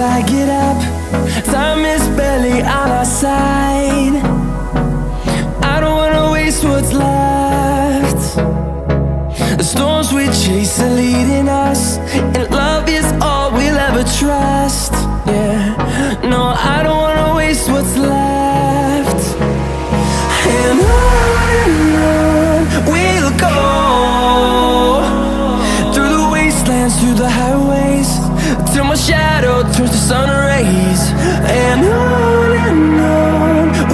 I get up. Time is barely on our side. I don't wanna waste what's left. The storms we chase are leading us, and love is all we'll ever trust. Yeah, no, I don't wanna waste what's left. And on we'll go, through the wastelands, through the highways, till my shadow turns to sun rays. And on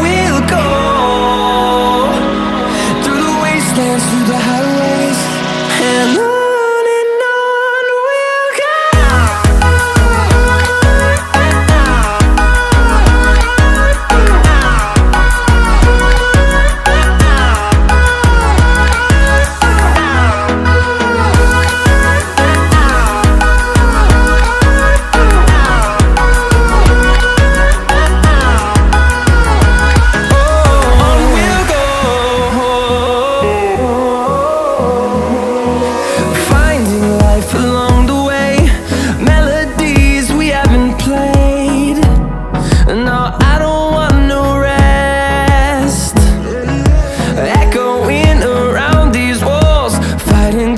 we'll go, through the wastelands, through the highways, and on.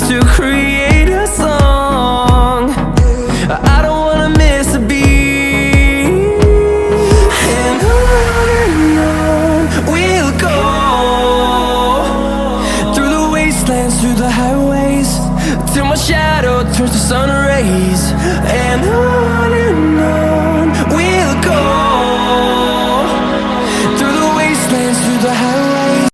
To create a song, I don't wanna miss a beat. And on we'll go, through the wastelands, through the highways, till my shadow turns to sun rays. And on